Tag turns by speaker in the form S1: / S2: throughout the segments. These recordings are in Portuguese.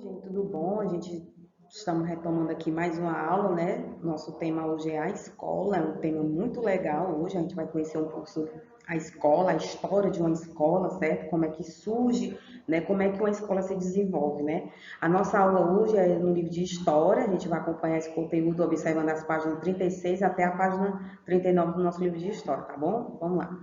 S1: gente, tudo bom? A gente estamos retomando aqui mais uma aula, né? Nosso tema hoje é a escola, é um tema muito legal hoje. A gente vai conhecer um pouco sobre a escola, a história de uma escola, certo? Como é que surge, né? Como é que uma escola se desenvolve, né? A nossa aula hoje é no livro de história. A gente vai acompanhar esse conteúdo observando as páginas 36 até a página 39 do nosso livro de história, tá bom? Vamos lá.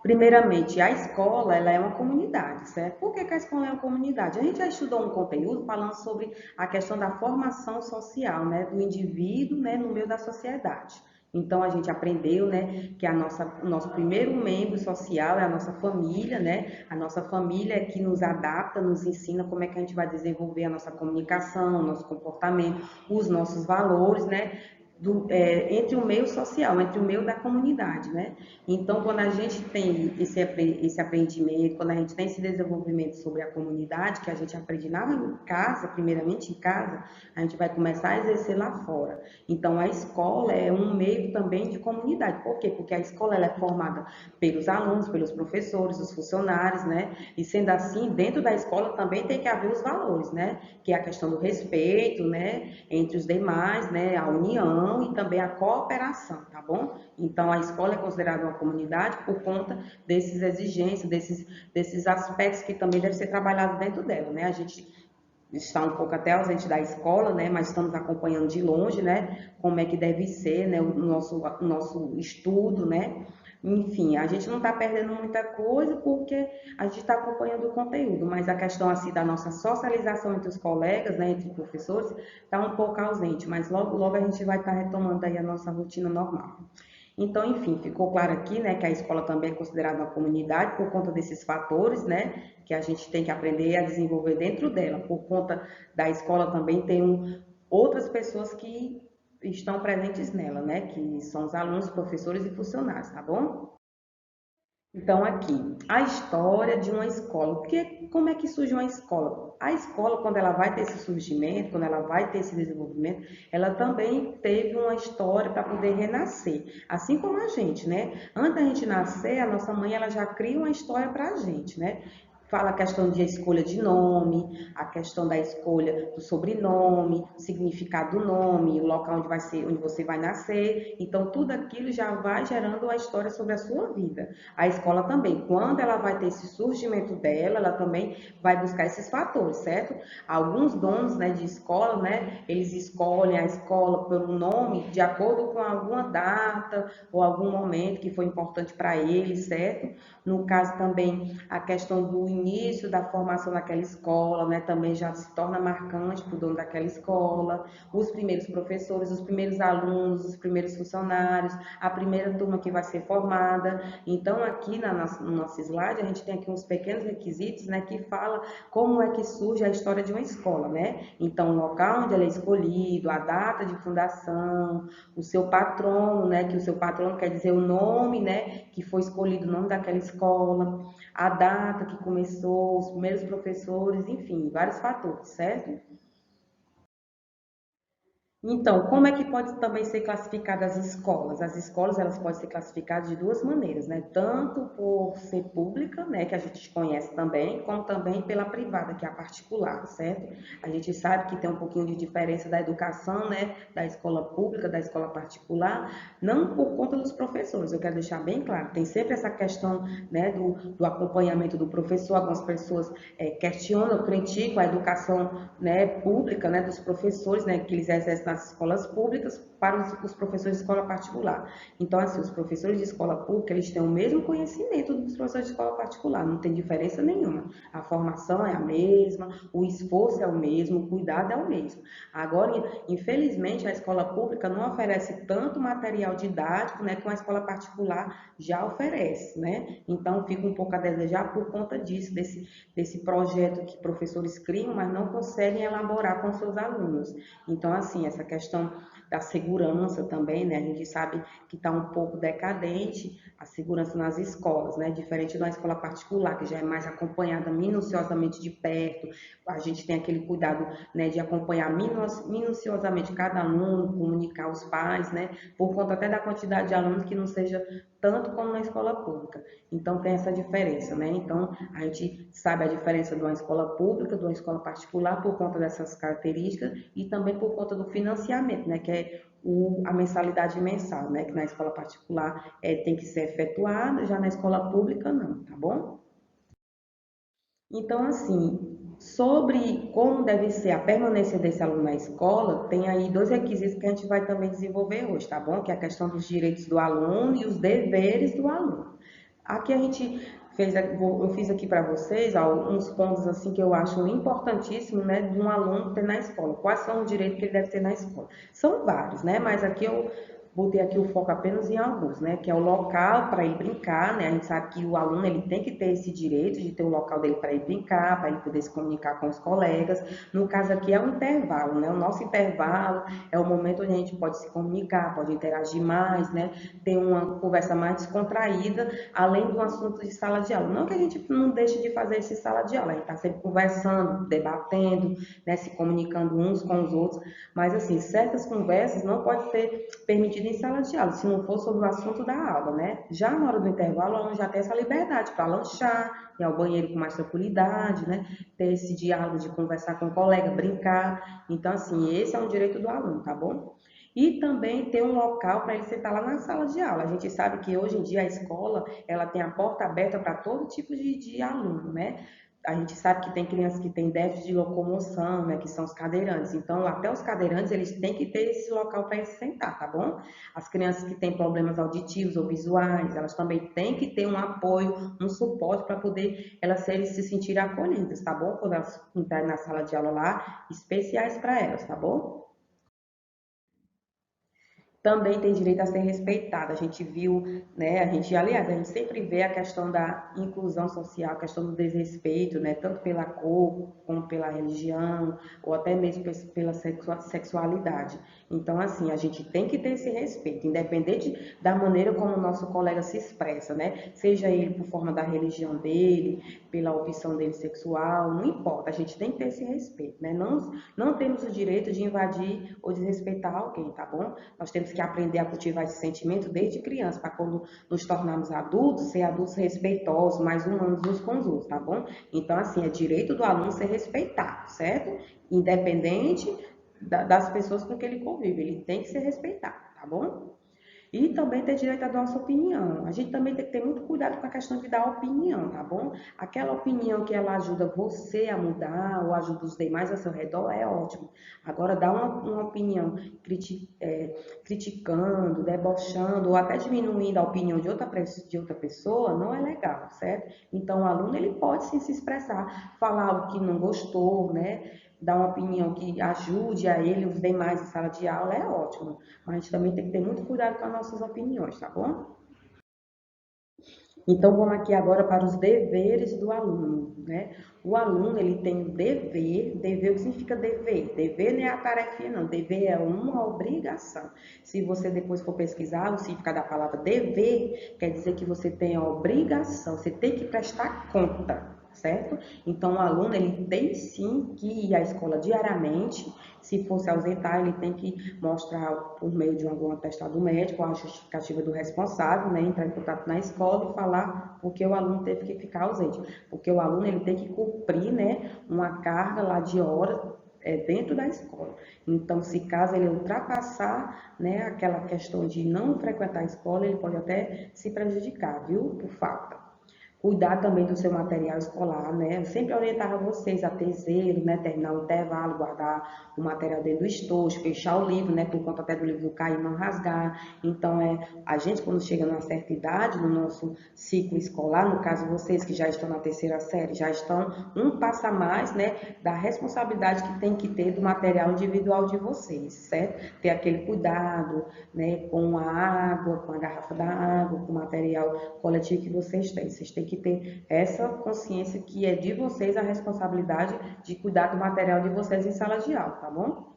S1: Primeiramente, a escola ela é uma comunidade, certo? Por que a escola é uma comunidade? A gente já estudou um conteúdo falando sobre a questão da formação social, né, do indivíduo, né, no meio da sociedade. Então a gente aprendeu, né, que o nosso primeiro membro social é a nossa família, né? A nossa família é que nos adapta, nos ensina como é que a gente vai desenvolver a nossa comunicação, o nosso comportamento, os nossos valores, né? Entre o meio social, entre o meio da comunidade, né? Então, quando a gente tem esse aprendimento, quando a gente tem esse desenvolvimento sobre a comunidade, que a gente aprende em casa, primeiramente em casa, a gente vai começar a exercer lá fora. Então, a escola é um meio também de comunidade. Por quê? Porque a escola ela é formada pelos alunos, pelos professores, os funcionários, né? E sendo assim, dentro da escola também tem que haver os valores, né? Que é a questão do respeito, né? Entre os demais, né? A união e também a cooperação, tá bom? Então, a escola é considerada uma comunidade por conta desses exigências, desses aspectos que também devem ser trabalhados dentro dela, né? A gente está um pouco até ausente da escola, né? Mas estamos acompanhando de longe, né? Como é que deve ser, né? O nosso estudo, né? Enfim, a gente não está perdendo muita coisa porque a gente está acompanhando o conteúdo, mas a questão assim da nossa socialização entre os colegas, né, entre professores, está um pouco ausente, mas logo, logo a gente vai estar retomando aí a nossa rotina normal. Então, enfim, ficou claro aqui, né, que a escola também é considerada uma comunidade por conta desses fatores, né, que a gente tem que aprender a desenvolver dentro dela. Por conta da escola também tem outras pessoas que estão presentes nela, né, que são os alunos, professores e funcionários, tá bom? Então, aqui, a história de uma escola. Porque, como é que surge uma escola? A escola, quando ela vai ter esse surgimento, quando ela vai ter esse desenvolvimento, ela também teve uma história para poder renascer. Assim como a gente, né? Antes da gente nascer, a nossa mãe ela já cria uma história para a gente, né? Fala a questão de escolha de nome, a questão da escolha do sobrenome, o significado do nome, o local onde vai ser, onde você vai nascer. Então, tudo aquilo já vai gerando uma história sobre a sua vida. A escola também, quando ela vai ter esse surgimento dela, ela também vai buscar esses fatores, certo? Alguns donos, né, de escola, né, eles escolhem a escola pelo nome de acordo com alguma data ou algum momento que foi importante para eles, certo? No caso também, a questão do início da formação daquela escola, né, também já se torna marcante para o dono daquela escola, os primeiros professores, os primeiros alunos, os primeiros funcionários, a primeira turma que vai ser formada. Então, aqui no nosso slide, a gente tem aqui uns pequenos requisitos, né, que fala como é que surge a história de uma escola, né? Então, o local onde ela é escolhido, a data de fundação, o seu patrono, né, que o seu patrono quer dizer o nome, né, que foi escolhido o nome daquela escola, a data que começou, os primeiros professores, enfim, vários fatores, certo? Então, como é que pode também ser classificadas as escolas? As escolas, elas podem ser classificadas de duas maneiras, né? Tanto por ser pública, né, que a gente conhece também, como também pela privada, que é a particular, certo? A gente sabe que tem um pouquinho de diferença da educação, né, da escola pública, da escola particular, não por conta dos professores, eu quero deixar bem claro, tem sempre essa questão, né, do acompanhamento do professor, algumas pessoas questionam, criticam a educação, né, pública, né, dos professores, né, que eles exercem nas escolas públicas para os professores de escola particular. Então, assim, os professores de escola pública, eles têm o mesmo conhecimento dos professores de escola particular, não tem diferença nenhuma. A formação é a mesma, o esforço é o mesmo, o cuidado é o mesmo. Agora, infelizmente, a escola pública não oferece tanto material didático, né, como a escola particular já oferece, né? Então, fica um pouco a desejar por conta disso, desse projeto que professores criam, mas não conseguem elaborar com seus alunos. Então, assim, essa questão da segurança também, né? A gente sabe que está um pouco decadente a segurança nas escolas, né? Diferente da escola particular, que já é mais acompanhada minuciosamente de perto, a gente tem aquele cuidado, né, de acompanhar minuciosamente cada aluno, comunicar os pais, né? Por conta até da quantidade de alunos que não seja tanto como na escola pública. Então, tem essa diferença, né? Então, a gente sabe a diferença de uma escola pública, de uma escola particular, por conta dessas características e também por conta do financiamento, né? Que é a mensalidade mensal, né? Que na escola particular tem que ser efetuada, já na escola pública não, tá bom? Então, assim, sobre como deve ser a permanência desse aluno na escola, tem aí dois requisitos que a gente vai também desenvolver hoje, tá bom? Que é a questão dos direitos do aluno e os deveres do aluno. Aqui a gente eu fiz aqui para vocês alguns pontos assim que eu acho importantíssimo, né, de um aluno ter na escola. Quais são os direitos que ele deve ter na escola? São vários, né? Mas aqui eu botei aqui o foco apenas em alguns, né? Que é o local para ele brincar, né? A gente sabe que o aluno ele tem que ter esse direito de ter o local dele para ele brincar, para ele poder se comunicar com os colegas. No caso aqui é um intervalo, né? O nosso intervalo é o momento onde a gente pode se comunicar, pode interagir mais, né? Ter uma conversa mais descontraída, além do assunto de sala de aula. Não que a gente não deixe de fazer esse sala de aula, a gente está sempre conversando, debatendo, né? Se comunicando uns com os outros, mas assim, certas conversas não pode ser permitidas em sala de aula, se não for sobre o assunto da aula, né? Já na hora do intervalo, o aluno já tem essa liberdade para lanchar, ir ao banheiro com mais tranquilidade, né? Ter esse diálogo de conversar com o colega, brincar. Então, assim, esse é um direito do aluno, tá bom? E também ter um local para ele sentar lá na sala de aula. A gente sabe que hoje em dia a escola ela tem a porta aberta para todo tipo de aluno, né? A gente sabe que tem crianças que têm déficit de locomoção, né, que são os cadeirantes. Então, até os cadeirantes, eles têm que ter esse local para eles sentar, tá bom? As crianças que têm problemas auditivos ou visuais, elas também têm que ter um apoio, um suporte para poder elas se sentirem acolhidas, tá bom? Quando elas entrarem na sala de aula lá, especiais para elas, tá bom? Também tem direito a ser respeitada. A gente viu, né? Aliás, a gente sempre vê a questão da inclusão social, a questão do desrespeito, né? Tanto pela cor, como pela religião, ou até mesmo pela sexualidade. Então, assim, a gente tem que ter esse respeito, independente da maneira como o nosso colega se expressa, né? Seja ele por forma da religião dele, pela opção dele sexual, não importa, a gente tem que ter esse respeito, né? Não temos o direito de invadir ou desrespeitar alguém, tá bom? Nós temos que aprender a cultivar esse sentimento desde criança, para quando nos tornarmos adultos, ser adultos respeitosos, mais humanos uns com os outros, tá bom? Então, assim, é direito do aluno ser respeitado, certo? Independente das pessoas com que ele convive, ele tem que ser respeitado, tá bom? E também ter direito à nossa opinião. A gente também tem que ter muito cuidado com a questão de dar opinião, tá bom? Aquela opinião que ela ajuda você a mudar ou ajuda os demais ao seu redor é ótimo. Agora, dar uma opinião criticando, debochando ou até diminuindo a opinião de outra pessoa não é legal, certo? Então, o aluno ele pode sim se expressar, falar algo que não gostou, né? Dar uma opinião que ajude a ele e os demais em sala de aula é ótimo. Mas a gente também tem que ter muito cuidado com as nossas opiniões, tá bom? Então, vamos aqui agora para os deveres do aluno, né? O aluno, ele tem o dever, o que significa dever? Dever não é a tarefinha, não, dever é uma obrigação. Se você depois for pesquisar o significado da palavra dever, quer dizer que você tem a obrigação, você tem que prestar conta, certo? Então, o aluno, ele tem sim que ir à escola diariamente. Se for se ausentar, ele tem que mostrar por meio de algum atestado médico a justificativa do responsável, né? Entrar em contato na escola e falar porque o aluno teve que ficar ausente. Porque o aluno ele tem que cumprir, né, uma carga lá de horas dentro da escola. Então, se caso ele ultrapassar, né, aquela questão de não frequentar a escola, ele pode até se prejudicar, viu? Por falta. Cuidar também do seu material escolar, né? Eu sempre orientava vocês a ter zelo, né? Terminar o intervalo, guardar o material dentro do estojo, fechar o livro, né? Por conta até do livro cair e não rasgar. Então, a gente, quando chega numa certa idade, no nosso ciclo escolar, no caso vocês que já estão na terceira série, já estão um passo a mais, né? Da responsabilidade que tem que ter do material individual de vocês, certo? Ter aquele cuidado, né? Com a água, com a garrafa da água, com o material coletivo que vocês têm. Vocês têm que ter essa consciência que é de vocês a responsabilidade de cuidar do material de vocês em sala de aula, tá bom?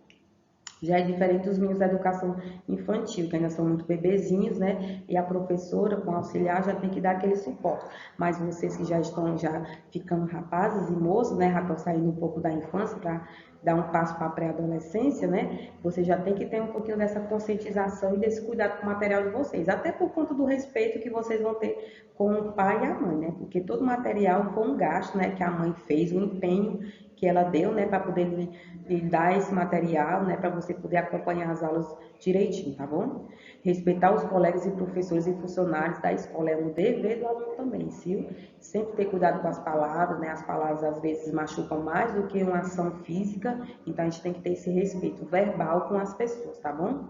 S1: Já é diferente dos meninos da educação infantil, que ainda são muito bebezinhos, né? E a professora, com auxiliar, já tem que dar aquele suporte. Mas vocês que já estão já ficando rapazes e moços, né? Já estão saindo um pouco da infância para dar um passo para a pré-adolescência, né? Você já tem que ter um pouquinho dessa conscientização e desse cuidado com o material de vocês. Até por conta do respeito que vocês vão ter com o pai e a mãe, né? Porque todo material foi um gasto, né? Que a mãe fez, um empenho que ela deu, né? Para poder lhe dar esse material, né, para você poder acompanhar as aulas direitinho, tá bom? Respeitar os colegas e professores e funcionários da escola é um dever do aluno também, viu? Sempre ter cuidado com as palavras, né? As palavras às vezes machucam mais do que uma ação física, então a gente tem que ter esse respeito verbal com as pessoas, tá bom?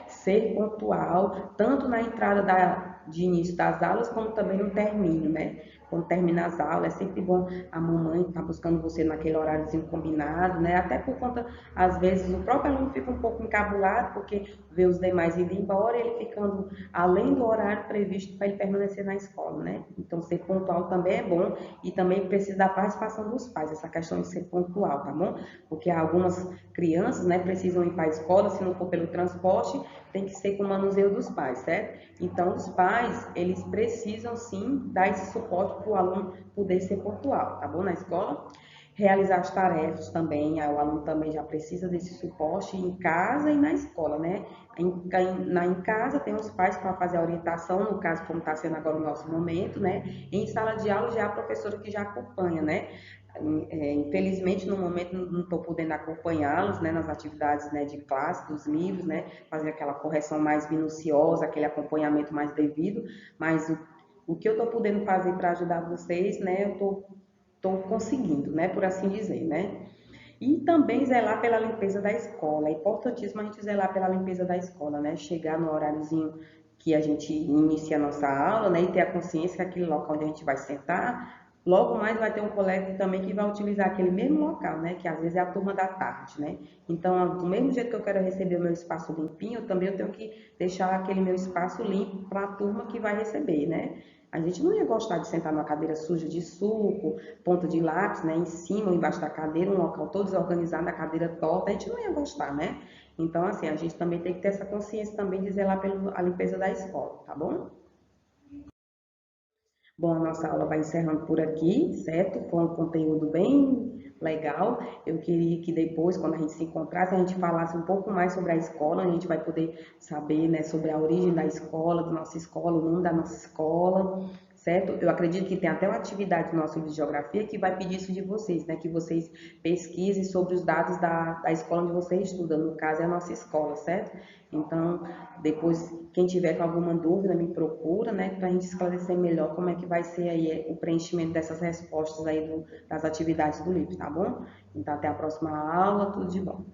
S1: Ser pontual, tanto na entrada de início das aulas, como também no término, né? Quando termina as aulas, é sempre bom a mamãe estar buscando você naquele horáriozinho combinado, né? Até por conta, às vezes, o próprio aluno fica um pouco encabulado, porque vê os demais indo embora, ele ficando além do horário previsto para ele permanecer na escola, né? Então, ser pontual também é bom e também precisa da participação dos pais, essa questão de ser pontual, tá bom? Porque algumas crianças, né, precisam ir para a escola, se não for pelo transporte, tem que ser com o manuseio dos pais, certo? Então, os pais, eles precisam sim dar esse suporte para o aluno poder ser pontual, tá bom? Na escola. Realizar as tarefas também, aí o aluno também já precisa desse suporte em casa e na escola, né? Em casa tem os pais para fazer a orientação, no caso, como está sendo agora o nosso momento, né? Em sala de aula já é a professora que já acompanha, né? Infelizmente, no momento, não estou podendo acompanhá-los, né, nas atividades, né, de classe, dos livros, né, fazer aquela correção mais minuciosa, aquele acompanhamento mais devido, mas o que eu estou podendo fazer para ajudar vocês, né, eu estou conseguindo, né, por assim dizer, né. E também zelar pela limpeza da escola. É importantíssimo a gente zelar pela limpeza da escola, né, chegar no horáriozinho que a gente inicia a nossa aula, né, e ter a consciência que aquele local onde a gente vai sentar, logo mais vai ter um colega também que vai utilizar aquele mesmo local, né, que às vezes é a turma da tarde, né. Então, do mesmo jeito que eu quero receber o meu espaço limpinho, também eu tenho que deixar aquele meu espaço limpo para a turma que vai receber, né. A gente não ia gostar de sentar numa cadeira suja de suco, ponta de lápis, né, em cima ou embaixo da cadeira, um local todo desorganizado, a cadeira torta, a gente não ia gostar, né? Então, assim, a gente também tem que ter essa consciência também de zelar pela limpeza da escola, tá bom? Bom, a nossa aula vai encerrando por aqui, certo? Foi um conteúdo bem legal. Eu queria que depois, quando a gente se encontrasse, a gente falasse um pouco mais sobre a escola. A gente vai poder saber, né, sobre a origem da escola, da nossa escola, o nome da nossa escola, certo? Eu acredito que tem até uma atividade nossa de geografia que vai pedir isso de vocês, né? Que vocês pesquisem sobre os dados da escola onde você estuda. No caso, é a nossa escola, certo? Então, depois, quem tiver com alguma dúvida, me procura, né, para a gente esclarecer melhor como é que vai ser aí o preenchimento dessas respostas aí das atividades do livro, tá bom? Então, até a próxima aula, tudo de bom.